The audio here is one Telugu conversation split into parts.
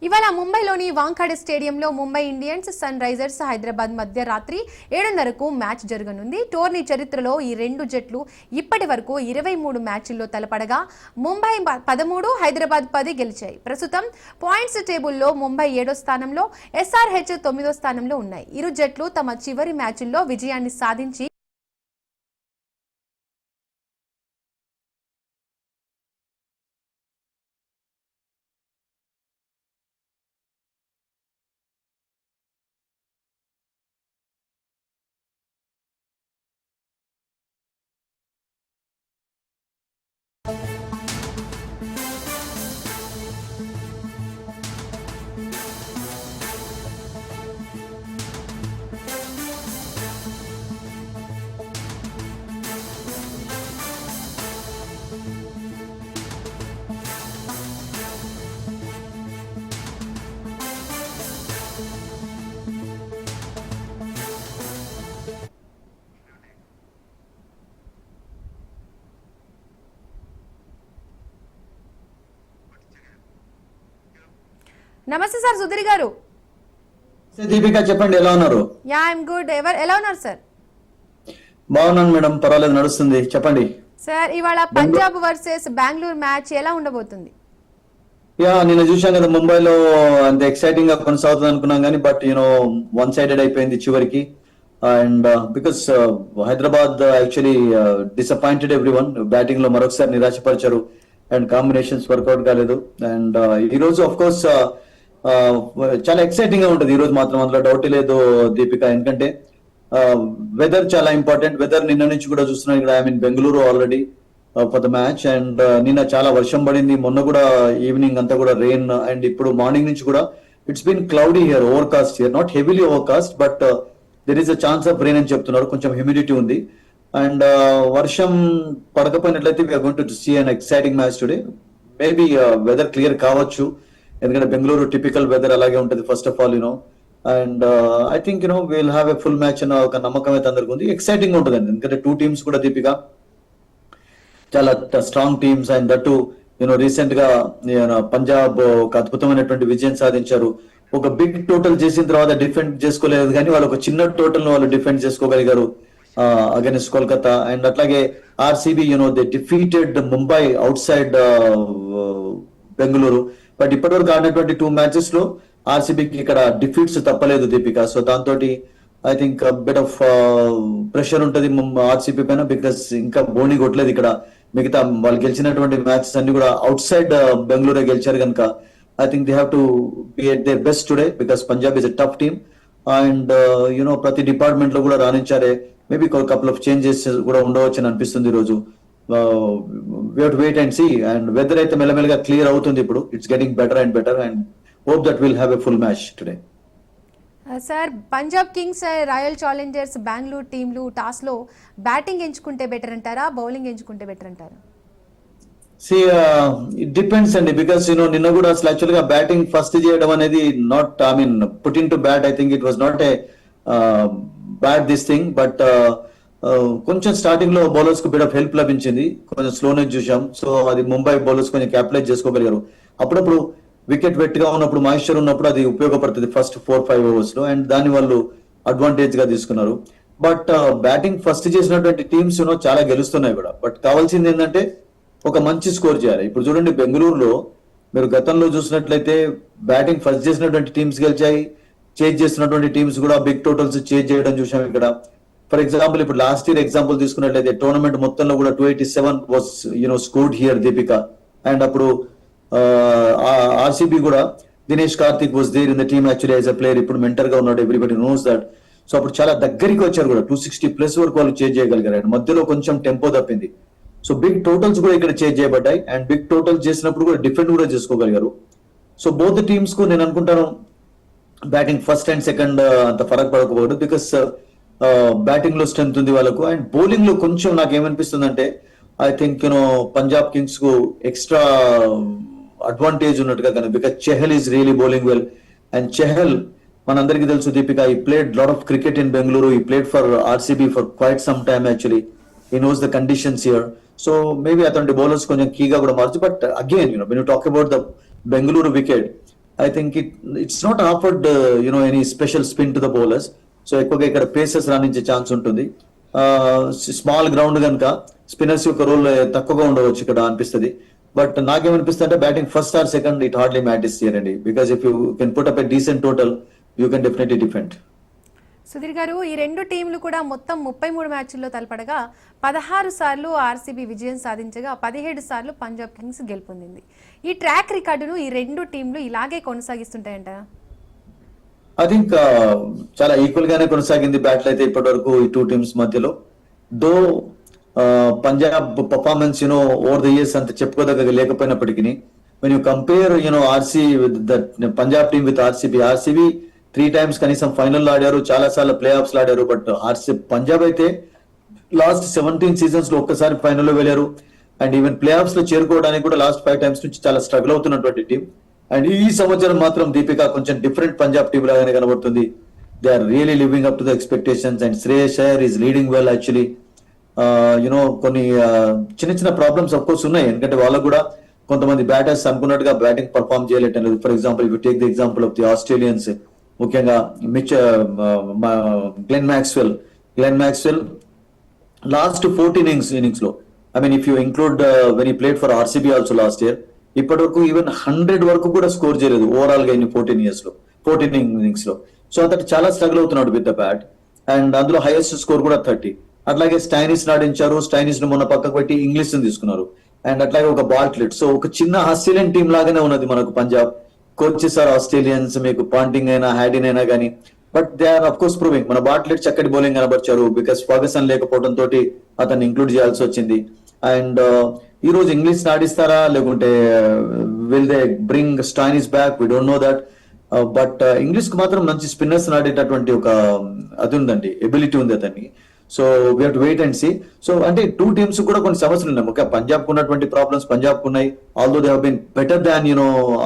ఇవాళ ముంబైలోని వాంఖాడే స్టేడియంలో Mumbai Indians sunrisers Hyderabad మధ్య రాత్రి 7:30కు మ్యాచ్ జరగనుంది. టోర్నీ చరిత్రలో ఈ రెండు జట్లు ఇప్పటి వరకు 23 మ్యాచ్ల్లో తలపడగా ముంబై 13, హైదరాబాద్ 10 గెలిచాయి. ప్రస్తుతం పాయింట్స్ టేబుల్లో ముంబై 7వ స్థానంలో, ఎస్ఆర్హెచ్ 9వ స్థానంలో ఉన్నాయి. ఇరు జట్లు తమ చివరి మ్యాచ్ల్లో విజయాన్ని సాధించి నమస్తే సార్ సుధీర్ గారు. దీపిక చెప్పండి, ఎలా ఉన్నారు? Yeah I'm good. ఎలా ఉన్నారు సార్? బాగున్నాను మేడం, పర్వాలేదు, నడుస్తుంది. చెప్పండి సార్. ఇవాళ పంజాబ్ వర్సెస్ బెంగళూరు మ్యాచ్ ఎలా ఉండబోతుంది? యా నిన్న చూసాం కదా, ముంబైలో అంత ఎక్సైటింగ్ గా కొనసాగుతుంది అనుకున్నాం కానీ బట్ వన్ సైడెడ్ అయిపోయింది చివరికి. And because Hyderabad actually disappointed everyone. Batting లో మరొకసారి నిరాశపరిచారు అండ్ కాంబినేషన్స్ వర్కౌట్ కాలేదు. అండ్ ఈ రోజు ఆఫ్ కోర్స్ చాలా ఎక్సైటింగ్ గా ఉంటుంది ఈ రోజు మాత్రం, అందులో డౌట్ లేదు దీపిక. ఎందుకంటే వెదర్ చాలా ఇంపార్టెంట్. వెదర్ నిన్న నుంచి కూడా చూస్తున్నాం ఇక్కడ. I mean Bengaluru already for the match. And నిన్న చాలా వర్షం పడింది, మొన్న కూడా ఈవినింగ్ అంతా కూడా రెయిన్. అండ్ ఇప్పుడు మార్నింగ్ నుంచి కూడా it's been cloudy here, overcast here, not heavily overcast but there is a chance of rain అని చెప్తున్నారు. కొంచెం హ్యూమిడిటీ ఉంది. అండ్ వర్షం పడకపోయినట్లయితే we are going to see an exciting match today. Maybe weather clear కావచ్చు, ఎందుకంటే బెంగళూరు టిపికల్ వెదర్ అలాగే ఉంటుంది first of all and I think will have a full match అన్న ఒక నమ్మకం అయితే అందరికి ఉంది. ఎక్సైటింగ్ ఉంటుందండి, ఎందుకంటే టూ టీమ్స్ కూడా దీపిక చాలా strong teams. And that recent గా పంజాబ్ ఒక అద్భుతమైనటువంటి విజయం సాధించారు. ఒక బిగ్ టోటల్ చేసిన తర్వాత డిఫెండ్ చేసుకోలేదు కానీ వాళ్ళు ఒక చిన్న టోటల్ ను వాళ్ళు డిఫెండ్ చేసుకోగలిగారు అగైన్స్ కోల్కతా. అండ్ అట్లాగే RCB they defeated Mumbai out side Bengaluru. But ఇప్పటివరకు ఆడినటువంటి 2 మ్యాచెస్ లో ఆర్సీబీకి ఇక్కడ డిఫీట్స్ తప్పలేదు దీపిక. సో దాంతో I think bit of pressure ఉంటుంది ఆర్సీబీ పైన, బికాస్ ఇంకా బోని కొట్టలేదు ఇక్కడ. మిగతా వాళ్ళు గెలిచినటువంటి మ్యాచెస్ అన్ని కూడా అవుట్ సైడ్ బెంగళూరు గెలిచారు కనుక I think they have to be at their best today, because Punjab is a tough team. And ప్రతి డిపార్ట్మెంట్ లో కూడా రాణించారే. మేబీ కపుల్ ఆఫ్ చేంజెస్ కూడా ఉండవచ్చు అని అనిపిస్తుంది ఈ రోజు. we have to wait and see. And weather అయితే మెల్లమెల్లగా క్లియర్ అవుతుంది ఇప్పుడు. It's getting better and better and hope that will have a full match today. Sir, Punjab Kings, royal Challengers Bengaluru టీంలు టాస్ లో బ్యాటింగ్ ఎంచుకుంటే బెటర్ అంటారా, బౌలింగ్ ఎంచుకుంటే బెటర్ అంటారా? ఇట్ డిపెండ్స్ అండి, బికాస్ నిన్న కూడా అసలు యాక్చువల్ గా బ్యాటింగ్ ఫస్ట్ చేయడం అనేది not, I mean put in to bat, I think it was not a bad this thing. But కొంచెం స్టార్టింగ్ లో బౌలర్స్ కు బిట్ ఆఫ్ హెల్ప్ లభించింది, కొంచెం స్లోనెస్ చూసాం. సో అది ముంబై బౌలర్స్ కొంచెం క్యాపిటలైజ్ చేసుకోగలిగారు. అప్పుడప్పుడు వికెట్ వెట్ గా ఉన్నప్పుడు, మాయిశ్చర్ ఉన్నప్పుడు అది ఉపయోగపడుతుంది ఫస్ట్ 4-5 ఓవర్స్ లో, అండ్ దాన్ని వాళ్ళు అడ్వాంటేజ్ గా తీసుకున్నారు. బట్ బ్యాటింగ్ ఫస్ట్ చేసినటువంటి టీమ్స్ చాలా గెలుస్తున్నాయి కూడా. బట్ కావాల్సింది ఏంటంటే ఒక మంచి స్కోర్ చేయాలి. ఇప్పుడు చూడండి, బెంగళూరులో మీరు గతంలో చూసినట్లయితే బ్యాటింగ్ ఫస్ట్ చేసినటువంటి టీమ్స్ గెలిచాయి, చేజ్ చేస్తున్నటువంటి టీమ్స్ కూడా బిగ్ టోటల్స్ చేజ్ చేయడం చూసాం ఇక్కడ. ఫర్ ఎగ్జాంపుల్ ఇప్పుడు లాస్ట్ ఇయర్ ఎగ్జాంపుల్ తీసుకున్నట్లయితే టోర్నమెంట్ మొత్తంలో కూడా 287 was scored here Deepika. And అప్పుడు ఆర్సీబీ కూడా Dinesh Karthik was there in the team actually as a player. ఇప్పుడు మెంటర్ గా ఉన్నాడు, ఎవ్రీబడి నోస్ దట్. సో అప్పుడు చాలా దగ్గరికి వచ్చారు కూడా, 260+ వరకు వాళ్ళు చేంజ్ చేయగలిగారు. అండ్ మధ్యలో కొంచెం టెంపో తప్పింది. సో బిగ్ టోటల్స్ కూడా ఇక్కడ చేంజ్ చేయబడ్డాయి. అండ్ బిగ్ టోటల్స్ చేసినప్పుడు కూడా డిఫెండ్ కూడా చేసుకోగలిగారు. సో బోత్ టీమ్స్ కు నేను అనుకుంటాను బ్యాటింగ్ ఫస్ట్ అండ్ సెకండ్ అంత ఫరక్ పడకపోవద్దు, బికాస్ బ్యాటింగ్ లో స్ట్రెంత్ ఉంది వాళ్ళకు. అండ్ బౌలింగ్ లో కొంచెం నాకు ఏమనిపిస్తుంది అంటే ఐ థింక్ పంజాబ్ కింగ్స్ కు ఎక్స్ట్రా అడ్వాంటేజ్ ఉన్నట్టుగా కానీ, because Chahal is really bowling well. And Chahal మనందరికీ తెలుసు Deepika, he played lot of cricket in Bengaluru, he played for RCB for quite some time actually. He knows the conditions here. So maybe అతని బౌలర్స్ కొంచెం కీగా కూడా మార్చు. But again when you talk about the Bengaluru wicket, I think it's not offered any special spin to the bowlers. So ఎక్కువగా ఇక్కడ పేసెస్ రాణించే ఛాన్స్ ఉంటుంది. స్మాల్ గ్రౌండ్ కనుక స్పిన్నర్స్ యొక్క రోల్ తక్కువగా ఉండవచ్చు ఇక్కడ అనిపిస్తుంది. బట్ నాకేమనిపిస్తుంది అంటే batting first or second it hardly matters here అండి, because if you can put up a decent total you can definitely defend. Sudheer garu, ఈ రెండు టీంలు కూడా మొత్తం 33 మ్యాచ్ల్లో తలపడగా 16 సార్లు ఆర్సీబీ విజయం సాధించగా 17 సార్లు పంజాబ్ కింగ్స్ గెలుపొందింది. ఈ ట్రాక్ రికార్డును ఈ రెండు టీంలు ఇలాగే కొనసాగిస్తుంటాయంటారా? ఐ థింక్ చాలా ఈక్వల్ గానే కొనసాగింది బ్యాట్లు అయితే ఇప్పటి వరకు ఈ టూ టీమ్స్ మధ్యలో. Though Punjab performance over the years అంత చెప్పుకోదగ్గ లేకపోయినప్పటికీ when you compare RC with that Punjab team with RCB 3 times కనీసం ఫైనల్ ఆడారు, చాలా సార్లు ప్లే ఆఫ్స్ ఆడారు. బట్ పంజాబ్ అయితే లాస్ట్ 17 సీజన్స్ లో ఒక్కసారి ఫైనల్లో వెళ్ళారు. అండ్ ఈవెన్ ప్లే ఆఫ్స్ లో చేరుకోవడానికి కూడా లాస్ట్ 5 times నుంచి చాలా స్ట్రగుల్ అవుతున్నటువంటి టీం. అండ్ ఈ సంవత్సరం మాత్రం దీపిక కొంచెం డిఫరెంట్ పంజాబ్ టీం లాగానే కనబడుతుంది. They are really living up to the expectations. And Shreyas Iyer is leading well actually. కొన్ని చిన్న చిన్న ప్రాబ్లమ్స్ అఫ్ కోర్స్ ఉన్నాయి, ఎందుకంటే వాళ్ళకు కూడా కొంతమంది బ్యాటర్స్ అనుకున్నట్టుగా బ్యాటింగ్ పర్ఫామ్ చేయలేటలేదు. For example you take the example of the Australians, ముఖ్యంగా గ్లెన్ మ్యాక్స్వెల్ లాస్ట్ 14 innings లో, I mean if you include when he played for RCB also last year, ఇప్పటి వరకు ఈవెన్ 100 వరకు కూడా స్కోర్ చేయలేదు ఓవరాల్ గా 14 innings లో. సో అతను చాలా స్ట్రగుల్ అవుతున్నాడు విత్ ద బ్యాట్. అండ్ అందులో హైయెస్ట్ స్కోర్ కూడా 30. అట్లాగే స్టైనిస్ ఆడించారు, స్టైనిస్ ను మొన్న పక్కకు పెట్టి ఇంగ్లీష్ ని తీసుకున్నారు. అండ్ అట్లాగే ఒక బాల్ట్లెట్. సో ఒక చిన్న ఆస్ట్రేలియన్ టీం లాగానే ఉన్నది మనకు పంజాబ్. కోచెస్ ఆర్ ఆస్ట్రేలియన్స్, మీకు పాంటింగ్ అయినా హ్యాడిన్ అయినా కానీ, but they are of course proving. మన బాట్లెట్ చక్కటి బౌలింగ్ కనబర్చారు, బికాస్ ఫర్గసన్ లేకపోవడం తోటి అతన్ని ఇంక్లూడ్ చేయాల్సి వచ్చింది. అండ్ ఈ రోజు ఇంగ్లీష్ ఆడిస్తారా లేకుంటే will they bring Stoinis back, we don't know that. But Inglis కి మాత్రం మంచి స్పిన్నర్స్ ఆడేటటువంటి ఒక అది ఉందండి, ఎబిలిటీ ఉంది అతనికి. So we have to wait and see. So అంటే టూ టీమ్స్ కూడా కొన్ని సమస్యలు ఉన్నాయి. ముఖ్యంగా పంజాబ్ కు ఉన్నటువంటి ప్రాబ్లమ్స్ పంజాబ్ కు ఉన్నాయి. Although they have been better than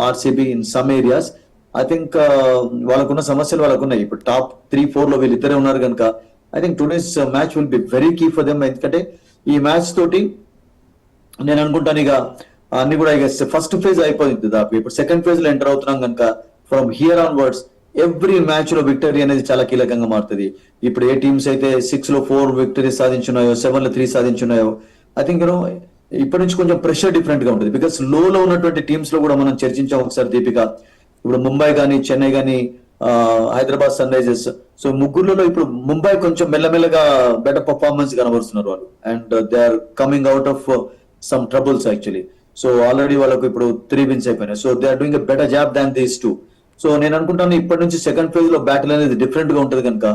RCB in some areas. I think వాళ్ళకున్న సమస్యలు వాళ్ళకున్నాయి. ఇప్పుడు టాప్ 3-4 లో వీళ్ళిద్దరే ఉన్నారు కనుక I think today's match will be very key for them. ఎందుకంటే ఈ మ్యాచ్ తోటి నేను అనుకుంటాను ఇక అన్ని కూడా ఇక ఫస్ట్ ఫేజ్ అయిపోయింది దాదాపు. ఇప్పుడు సెకండ్ ఫేజ్ లో ఎంటర్ అవుతున్నాం కనుక from here onwards every match లో విక్టరీ అనేది చాలా కీలకంగా మారుతుంది. ఇప్పుడు ఏ టీమ్స్ అయితే 6 లో 4 విక్టరీస్ సాధించున్నాయో, 7 లో 3 సాధించున్నాయో, ఐ థింక్ ఇప్పటి నుంచి కొంచెం ప్రెషర్ డిఫరెంట్ గా ఉంటుంది. బికాస్ లో ఉన్నటువంటి టీమ్స్ లో కూడా మనం చర్చించాం ఒకసారి దీపిక. ఇప్పుడు ముంబై కానీ, చెన్నై కానీ, హైదరాబాద్ సన్ రైజర్స్. సో ముగ్గురులో ఇప్పుడు ముంబై కొంచెం మెల్లమెల్లగా బెటర్ పర్ఫార్మెన్స్ కనబరుస్తున్నారు వాళ్ళు. And they are coming out of some troubles actually. So already వాళ్ళకు ఇప్పుడు 3 wins అయిపోయినాయి. So they are doing a better job than these 2. So నేను అనుకుంటాను ఇప్పటి నుంచి సెకండ్ ఫేజ్ లో బ్యాటిల్ అనేది డిఫరెంట్ గా ఉంటుంది కనుక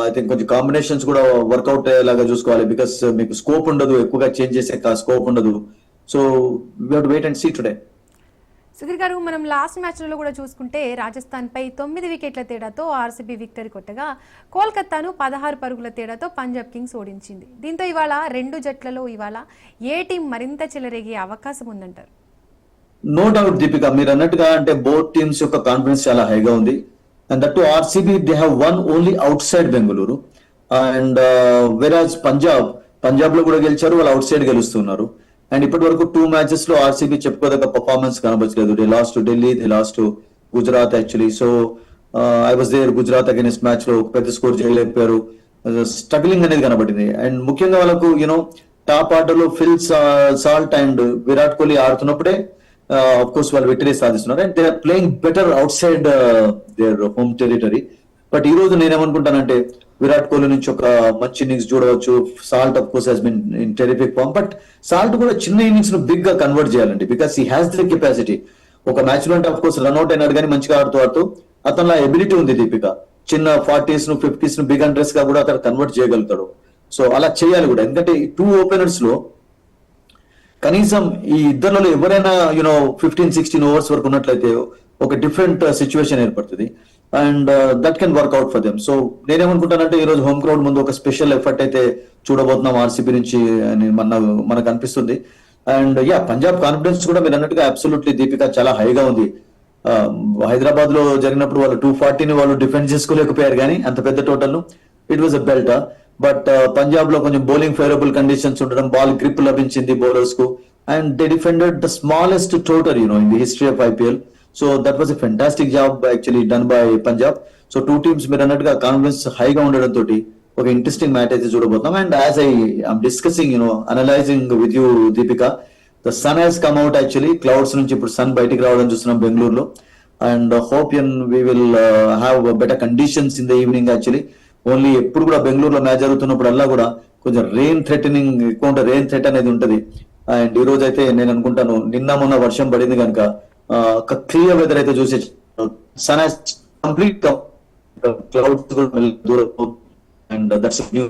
ఐ థింక్ కొంచెం కాంబినేషన్స్ కూడా వర్కౌట్ అయ్యేలాగా చూసుకోవాలి. బికాస్ మీకు స్కోప్ ఉండదు, ఎక్కువగా చేంజ్ చేసే స్కోప్ ఉండదు. So we have to wait and see today. Sudheer garu, మనం లాస్ట్ మ్యాచ్లో కూడా చూసుకుంటే రాజస్థాన్ పై 9 వికెట్ల తేడాతో ఆర్సీబీ విక్టరీ కొట్టగా కోల్కతాను 16 పరుగుల తేడాతో పంజాబ్ కింగ్స్ ఓడించింది. దీంతో ఇవాళ రెండు జట్లలో ఇవాళ ఏ టీం మరింత చెలరేగే అవకాశం ఉందంటారు? నో డౌట్ దీపిక, మీరు అన్నట్టుగా అంటే బోత్ టీమ్స్ యొక్క కాన్ఫిడెన్స్ చాలా హైగా ఉంది. And that to RCB they have one only out side Bengaluru. And వెరాజ్ పంజాబ్ లో కూడా గెలిచారు, వాళ్ళు అవుట్ సైడ్ గెలుస్తున్నారు. అండ్ ఇప్పటి వరకు 2 matches లో ఆర్సీబీ చెప్పుకోదగ్గ పర్ఫార్మెన్స్ కనబచ్చలేదు. They lost to Delhi, they lost to Gujarat actually. So I was there Gujarat against match లో పెద్ద స్కోర్ చేయలేకపోయారు. స్ట్రగ్లింగ్ అనేది కనబడింది. అండ్ ముఖ్యంగా వాళ్ళకు టాప్ ఆర్డర్ లో Phil Salt and Virat Kohli ఆడుతున్నప్పుడే ఆఫ్ కోర్స్ వాళ్ళు విక్టరీ సాధిస్తున్నారు. And they are playing better outside their home territory. But ఈ రోజు నేనేమనుకుంటానంటే విరాట్ కోహ్లీ నుంచి ఒక మంచి ఇన్నింగ్స్ చూడవచ్చు. Salt of course he's been in terrific form. But Salt కూడా చిన్న ఇన్నింగ్స్ ను బిగ్ గా కన్వర్ట్ చేయాలండి, because he has the capacity. ఒక మ్యాచ్ లో అంటే ఆఫ్ కోర్స్ రన్అట్ అయినాడు కానీ మంచిగా ఆడుతూ అతను ఎబిలిటీ ఉంది దీపిక. చిన్న 40s ను 50s ను బిగ్ అండ్రెస్ గా కూడా అతను కన్వర్ట్ చేయగలుగుతాడు. సో అలా చేయాలి కూడా, ఎందుకంటే ఈ 2 openers లో కనీసం ఈ ఇద్దరిలో ఎవరైనా 15-16 overs వరకు ఉన్నట్లయితే ఒక డిఫరెంట్ సిచ్యువేషన్ ఏర్పడుతుంది. And that can work out for them. So నేనేమనుకుంటానంటే ఈ రోజు హోమ్ క్రౌడ్ ముందు ఒక స్పెషల్ ఎఫర్ట్ అయితే చూడబోతున్నాం ఆర్సీబీ నుంచి అని మనకు అనిపిస్తుంది. అండ్ పంజాబ్ కాన్ఫిడెన్స్ కూడా మీరు అన్నట్టుగా అబ్సల్యూట్లీ దీపిక చాలా హైగా ఉంది. హైదరాబాద్ లో జరిగినప్పుడు వాళ్ళు 240ని వాళ్ళు డిఫెండ్ చేసుకోలేకపోయారు కానీ అంత పెద్ద టోటల్ ను it was a belt. But Punjab లో కొంచెం బౌలింగ్ ఫేవరబుల్ కండిషన్స్ ఉండడం, బాల్ గ్రిప్ లభించింది బౌలర్స్ కు. And they defended the smallest total in the history of IPL. So that was a fantastic job actually done by Punjab. So two teams మీరు అన్నట్టుగా కాన్ఫిడెన్స్ హైగా ఉండడం తోటి ఒక ఇంట్రెస్టింగ్ మ్యాచ్ అయితే చూడబోతున్నాం. And as I'm discussing analysing with you Deepika, the sun has come out actually. Clouds నుంచి ఇప్పుడు సన్ బయటికి రావడం చూస్తున్నాం బెంగళూరులో. And hope we will have better conditions in the evening actually. Only ఎప్పుడు కూడా బెంగళూరులో మ్యాచ్ జరుగుతున్నప్పుడల్లా కూడా కొంచెం రెయిన్ థ్రెటనింగ్ ఎక్కువ ఉంటుంది, రెయిన్ థ్రెట్ అనేది ఉంటది. అండ్ ఈ రోజు అయితే నేను అనుకుంటాను నిన్న మొన్న వర్షం పడింది కనుక ఒక క్లియర్ వెదర్ అయితే చూసే సన్ హ్యాస్ కంప్లీట్ క్లౌడ్స్ కూడా దూరం. And that's new.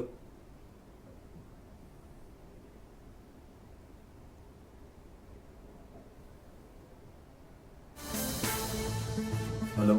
హలో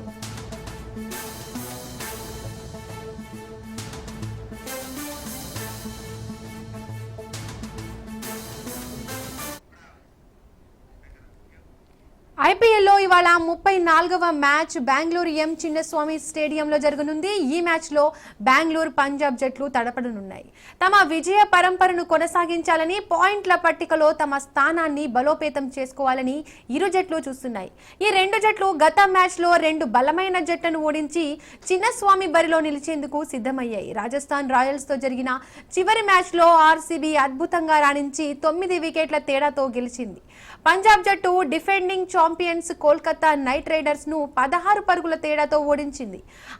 ఐపీఎల్లో ఇవాళ 34వ మ్యాచ్ బెంగళూరు ఎం చిన్నస్వామి స్టేడియంలో జరగనుంది. ఈ మ్యాచ్లో బెంగళూరు పంజాబ్ జట్లు తడపడనున్నాయి. తమ విజయ పరంపరను కొనసాగించాలని, పాయింట్ల పట్టికలో తమ స్థానాన్ని బలోపేతం చేసుకోవాలని ఇరు జట్లు చూస్తున్నాయి. ఈ రెండు జట్లు గత మ్యాచ్లో రెండు బలమైన జట్లను ఓడించి చిన్నస్వామి బరిలో నిలిచేందుకు సిద్ధమయ్యాయి. రాజస్థాన్ రాయల్స్తో జరిగిన చివరి మ్యాచ్లో ఆర్సీబీ అద్భుతంగా రాణించి 9 వికెట్ల తేడాతో గెలిచింది. పంజాబ్ జట్టు defending champions Kolkata night riders ను 16 పరుగుల తేడాతో ఓడించింది.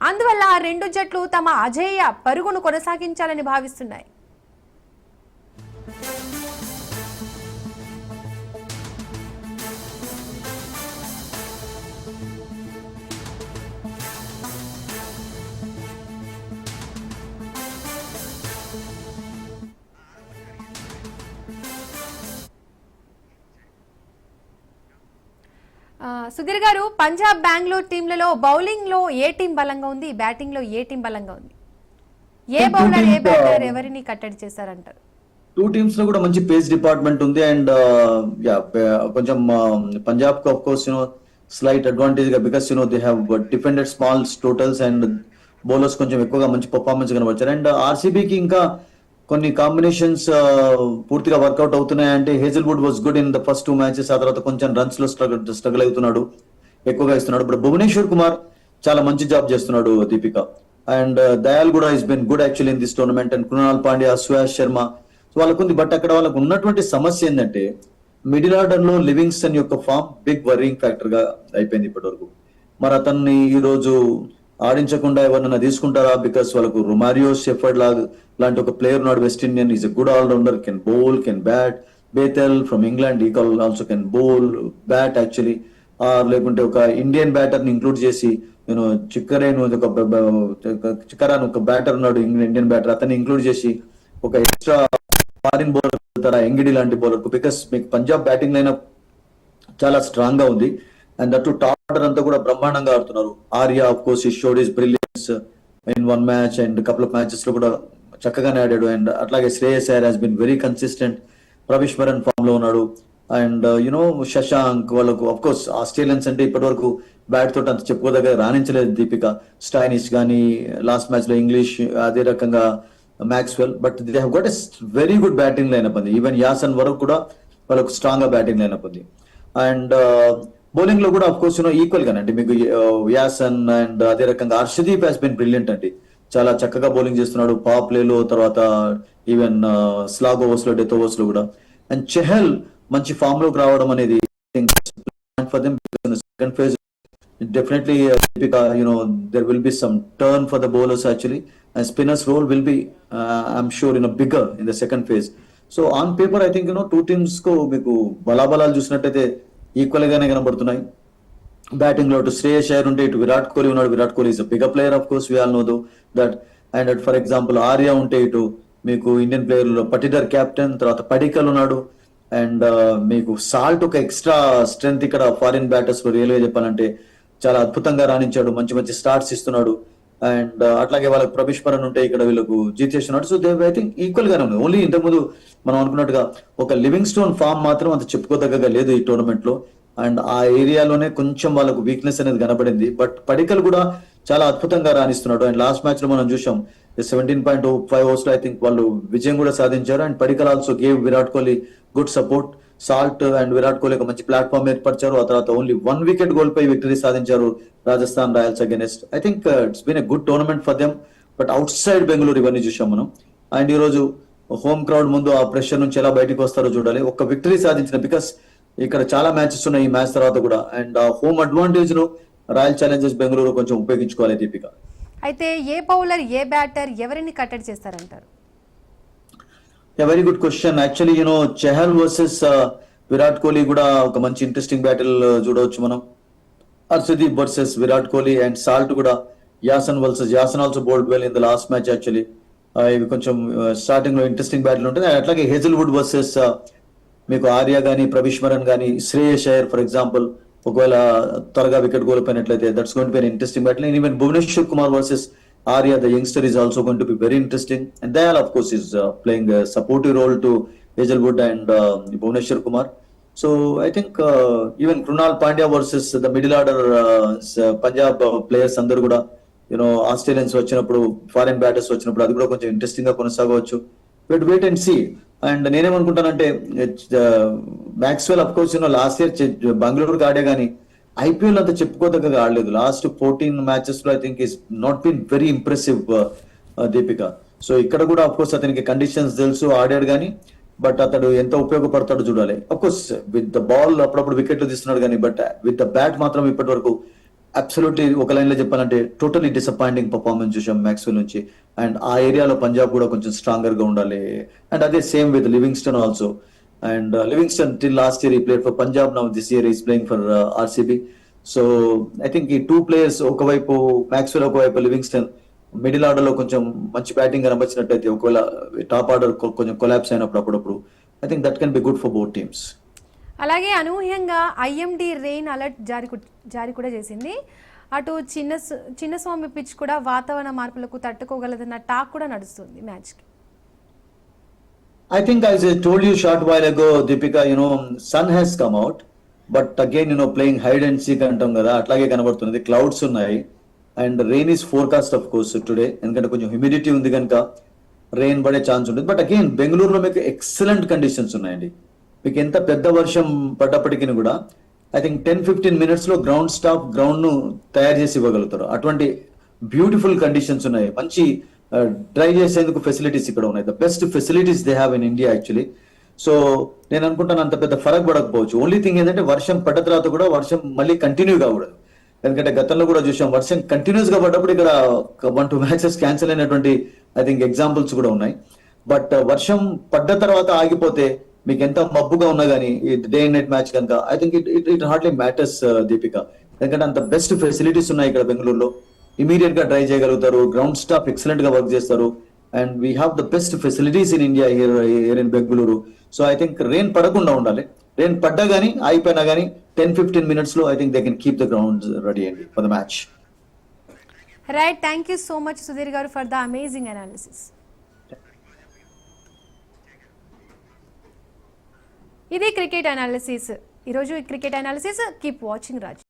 అందువల్ల రెండు జట్లు తమ అజేయ పరుగును కొనసాగించాలని భావిస్తున్నాయి. సుధీర్ గారు, పంజాబ్ బెంగళూరు టీంలలో బౌలింగ్ లో ఏ టీం బలంగా ఉంది, బ్యాటింగ్ లో ఏ టీం బలంగా ఉంది? ఏ బౌలర్ ఏ బ్యాటర్ ఎవరిని కట్టడి చేశారంటారు? టూ టీమ్స్ లో కూడా మంచి పేస్ డిపార్ట్మెంట్ ఉంది. అండ్ కొంచెం పంజాబ్ కు ఆఫ్ కోర్స్ స్లైట్ అడ్వాంటేజ్ గా, because they have defended small totals and bowlers కొంచెం ఎక్కువగా మంచి పర్ఫార్మెన్స్ కనబచ్చారు. అండ్ ఆర్సీబీకి ఇంకా కొన్ని కాంబినేషన్స్ పూర్తిగా వర్కౌట్ అవుతున్నాయంటే Hazlewood was good in the first 2 matches. ఆ తర్వాత కొంచెం రన్స్ లో స్ట్రగుల్ అవుతున్నాడు, ఎక్కువగా ఇస్తున్నాడు. ఇప్పుడు భువనేశ్వర్ కుమార్ చాలా మంచి జాబ్ చేస్తున్నాడు దీపిక. అండ్ దయాల్ కూడా is been good actually in this tournament. And Krunal Pandya, Suyash Sharma వాళ్ళకు ఉంది. బట్ అక్కడ వాళ్ళకు ఉన్నటువంటి సమస్య ఏంటంటే మిడిల్ ఆర్డర్ లో లివింగ్స్టన్ యొక్క ఫామ్ బిగ్ వరింగ్ ఫ్యాక్టర్ గా అయిపోయింది ఇప్పటి వరకు. మరి అతన్ని ఈ రోజు ఆడించకుండా ఎవరన్నా తీసుకుంటారా? బికాస్ వాళ్ళకు రొమారియో షెఫర్డ్ లాంటి ఒక ప్లేయర్ ఉన్నాడు, West Indian. Is a good all rounder, can bowl, can bat. Bethell from England, he also can bowl, bat actually. లేకుంటే ఒక ఇండియన్ బ్యాటర్ ని ఇంక్లూడ్ చేసి చిక్కరాన్ ఒక బ్యాటర్ ఉన్నాడు, ఇండియన్ బ్యాటర్, అతన్ని ఇంక్లూడ్ చేసి ఒక ఎక్స్ట్రా ఫారిన్ బౌలర్ వెళ్తారా, ఎంగిడి లాంటి బౌలర్. బికాస్ మీకు పంజాబ్ బ్యాటింగ్ లైన్ చాలా స్ట్రాంగ్ గా ఉంది. అండ్ దట్ టాప్ ఆర్డర్ అంతా కూడా బ్రహ్మాండంగా ఆడుతున్నారు. Arya of course showed his brilliance in 1 match and couple of matches లో కూడా చక్కగానే ఆడాడు. అండ్ అట్లాగే Shreyas Iyer has been very consistent. Prabhsimran form లో ఉన్నాడు. అండ్ శశాంక్ వాళ్ళకు ఆఫ్ కోర్స్ ఆస్ట్రేలియన్స్ అంటే ఇప్పటి వరకు బ్యాట్ తోటి అంత చెప్పుకోదగ్గర రాణించలేదు దీపిక. స్టైనిష్ కానీ లాస్ట్ మ్యాచ్ లో ఇంగ్లీష్, అదే రకంగా Maxwell. But they have got a very good batting lineup ఉంది. ఈవెన్ యాసన్ వరకు కూడా వాళ్ళకు స్ట్రాంగ్ గా బ్యాటింగ్ లైనప్ ఉంది. అండ్ బౌలింగ్ లో కూడా ఆఫ్ కోర్స్ ఈక్వల్ గానండి మీకు యాసన్ అండ్ అదే రకంగా హర్షదీప్ హాస్ బిన్ బ్రిలియంట్ అండి. చాలా చక్కగా బౌలింగ్ చేస్తున్నాడు పవర్ ప్లేలో, తర్వాత ఈవెన్ స్లాగ్ ఓవర్స్ లో, డెత్ ఓవర్స్ లో కూడా. అండ్ చెహల్ మంచి ఫామ్ లోకి రావడం అనేది for them second phase definitely there will be some turn for the bowlers actually, and spinners role will be I'm sure bigger in the second phase. So on paper I think two teams ko meeku balabalalu చూసినట్టయితే ఈక్వల్ గానే కనబడుతున్నాయి. బ్యాటింగ్ లో ఇటు శ్రేయస్ అయ్యర్ ఉంటే ఇటు విరాట్ కోహ్లీ ఉన్నాడు. Virat Kohli is a bigger player of course, we all know that. And for example Arya ఉంటే ఇటు మీకు ఇండియన్ ప్లేయర్లో పటిడర్ కెప్టెన్, తర్వాత పడికల్ ఉన్నాడు. అండ్ మీకు సాల్ట్ ఒక ఎక్స్ట్రా స్ట్రెంత్ ఇక్కడ ఫారిన్ బ్యాటర్స్ లో రియల్ గా చెప్పాలంటే చాలా అద్భుతంగా రాణించాడు, మంచి మంచి స్టార్ట్స్ ఇస్తున్నాడు. అండ్ అట్లాగే వాళ్ళకి ప్రభిష్మరన్ ఉంటే ఇక్కడ వీళ్ళకు జీతేస్తున్నాడు. So they I think equal గానే ఉంది. ఓన్లీ ఇంతకుముందు మనం అనుకున్నట్టుగా ఒక లివింగ్ స్టోన్ ఫామ్ మాత్రం అంత చెప్పుకోదగ్గగా లేదు ఈ టోర్నమెంట్ లో. అండ్ ఆ ఏరియాలోనే కొంచెం వాళ్ళకు వీక్నెస్ అనేది కనబడింది. బట్ పడికల్ కూడా చాలా అద్భుతంగా రాణిస్తున్నాడు. అండ్ లాస్ట్ మ్యాచ్ లో మనం చూసాం 17.5 ఓవర్స్ లో ఐ థింక్ వాళ్ళు విజయం కూడా సాధించారు. And Padikkal also gave Virat Kohli good support. Salt and Virat Kohli ఒక మంచి ప్లాట్ఫామ్ ఏర్పరిచారు. ఆ తర్వాత ఓన్లీ 1 వికెట్ గోల్ పై విక్టరీ సాధించారు Rajasthan Royals against. I think it's been a good tournament for them. But outside Bengaluru ఇవన్నీ చూసాం మనం. అండ్ ఈ రోజు హోమ్ క్రౌడ్ ముందు ఆ ప్రెషర్ నుంచి ఎలా బయటకు వస్తారో చూడాలి. ఒక విక్టరీ సాధించిన బికాస్ ఇక్కడ చాలా మ్యాచెస్ ఉన్నాయి ఈ మ్యాచ్ తర్వాత కూడా. అండ్ ఆ హోమ్ అడ్వాంటేజ్ ను రాయల్ ఛాలెంజర్స్ బెంగళూరు కొంచెం ఉపయోగించుకోవాలి దీపిక. అయితే ఏ బౌలర్ ఏ బ్యాటర్ ఎవరిని కట్టడి చేస్తారంటారు? Very good question. Actually Chahal versus Virat Kohli కూడా ఒక మంచి ఇంట్రెస్టింగ్ బ్యాటిల్ చూడవచ్చు మనం. Harshdeep versus Virat Kohli and Salt కూడా Jansen also bowled well in the last match actually. ఇవి కొంచెం స్టార్టింగ్ లో ఇంట్రెస్టింగ్ బ్యాటిల్ ఉంటుంది. అట్లాగే హేజల్వుడ్ వర్సెస్ మీకు ఆర్య గానీ, ప్రవిష్మరన్ గానీ, శ్రేయస్ అయ్యర్ ఫర్ ఎగ్జాంపుల్ ఒకవేళ త్వరగా వికెట్ కోల్పోయినట్లయితే that's going to be an interesting battle. And even Bhuvneshwar Kumar versus Arya the youngster is also going to be very interesting. And Dayal of course is playing supportive role to Hazlewood and Bhuvneshwar Kumar. So I think even Krunal Pandya versus the middle order Punjab players అందరూ కూడా ఆస్ట్రేలియన్స్ వచ్చినప్పుడు, ఫారిన్ బ్యాటర్స్ వచ్చినప్పుడు అది కూడా కొంచెం ఇంట్రెస్టింగ్ గా కొనసాగవచ్చు. But wait and see. And నేనేమనుకుంటానంటే Maxwell of course last year బెంగళూరుకి ఆడే కానీ ఐపీఎల్ అంతా చెప్పుకోదగ్గగా ఆడలేదు. లాస్ట్ 14 మ్యాచెస్ లో I think is not been very impressive Deepika. So ఇక్కడ కూడా అఫ్ కోర్స్ అతనికి కండిషన్స్ తెలుసు, ఆడాడు కానీ బట్ అతడు ఎంత ఉపయోగపడతాడో చూడాలి. Of course with the ball అప్పుడప్పుడు వికెట్లు తీస్తున్నాడు కానీ బట్ విత్ ద బ్యాట్ మాత్రం ఇప్పటి వరకు అబ్సల్యూట్లీ ఒక లైన్ లో చెప్పాలంటే టోటలీ డిసప్పాయింటింగ్ పర్ఫార్మెన్స్ చూసాం మ్యాక్స్వెల్ నుంచి. అండ్ ఆ ఏరియాలో పంజాబ్ కూడా కొంచెం స్ట్రాంగర్ గా ఉండాలి. అండ్ అదే same with Livingstone also. And Livingstone till last year he played for Punjab, now this year is playing for RCB. So I think he 2 players ఒకవైపు మ్యాక్స్వెల్ ఒకవైపు లివింగ్స్టన్ మిడిల్ ఆర్డర్ లో కొంచెం మంచి బ్యాటింగ్ కనబచ్చినట్టయితే ఒకవేళ టాప్ ఆర్డర్ కొంచెం కొలాప్స్ అయినప్పుడు అప్పుడప్పుడు I think that can be good for both teams. అలాగే అనూహ్యంగా ఐఎండి రెయిన్ అలర్ట్ జారీ కూడా చేసింది. అటు చిన్నస్వామి పిచ్ కూడా వాతావరణ మార్పులకు తట్టుకోగలదన్న టాక్ కూడా నడుస్తుంది మ్యాచ్కి. I think as I told you short while ago, Deepika, sun has come out, but again, playing hide and seek అంటాం కదా, అట్లాగే కనబడుతున్నది. క్లౌడ్స్ ఉన్నాయి and rain is forecast of course today. ఎందుకంటే కొంచెం హ్యూమిడిటీ ఉంది కనుక రెయిన్ పడే ఛాన్స్ ఉంటుంది. బట్ అగైన్ బెంగళూరులో మీకు ఎక్సలెంట్ కండిషన్స్ ఉన్నాయండి. మీకు ఎంత పెద్ద వర్షం పడ్డప్పటికీ కూడా ఐ థింక్ 10-15 మినిట్స్ లో గ్రౌండ్ ను తయారు చేసి ఇవ్వగలుగుతారు. అటువంటి బ్యూటిఫుల్ కండిషన్స్ ఉన్నాయి. మంచి డ్రై చేసేందుకు ఫెసిలిటీస్ ఇక్కడ ఉన్నాయి. The best facilities they have in India actually. So నేను అనుకుంటాను అంత పెద్ద ఫరక్ పడకపోవచ్చు. ఓన్లీ థింగ్ ఏంటంటే వర్షం పడ్డ తర్వాత కూడా వర్షం మళ్ళీ కంటిన్యూ కాకూడదు. ఎందుకంటే గతంలో కూడా చూసాం వర్షం కంటిన్యూస్ గా పడ్డప్పుడు ఇక్కడ 1-2 మ్యాచెస్ క్యాన్సిల్ అయినటువంటి ఐ థింక్ ఎగ్జాంపుల్స్ కూడా ఉన్నాయి. బట్ వర్షం పడ్డ తర్వాత ఆగిపోతే మీకు ఎంత మబ్బుగా ఉన్నా కానీ ఈ డే అండ్ నైట్ మ్యాచ్ కనుక I think it hardly matters Deepika. ఎందుకంటే అంత బెస్ట్ ఫెసిలిటీస్ ఉన్నాయి ఇక్కడ బెంగళూరులో. ఇమీడియట్ గా ట్రై చేయగలుగుతారు. గ్రౌండ్ స్టాఫ్ ఎక్సలెంట్ గా వర్క్ చేస్తారు. And we have the best facilities in India here in Bengaluru. So I think rain పడకుండా ఉండాలి. రెయిన్ పడ్డా కానీ అయిపోయినా కానీ 10-15 మినిట్స్ లో I think they can keep the ground ready అండి for the match. Right, thank you so much Sudheer garu for the amazing analysis. ఇది క్రికెట్ అనాలిసిస్. ఈరోజు cricket analysis. Keep watching Raj.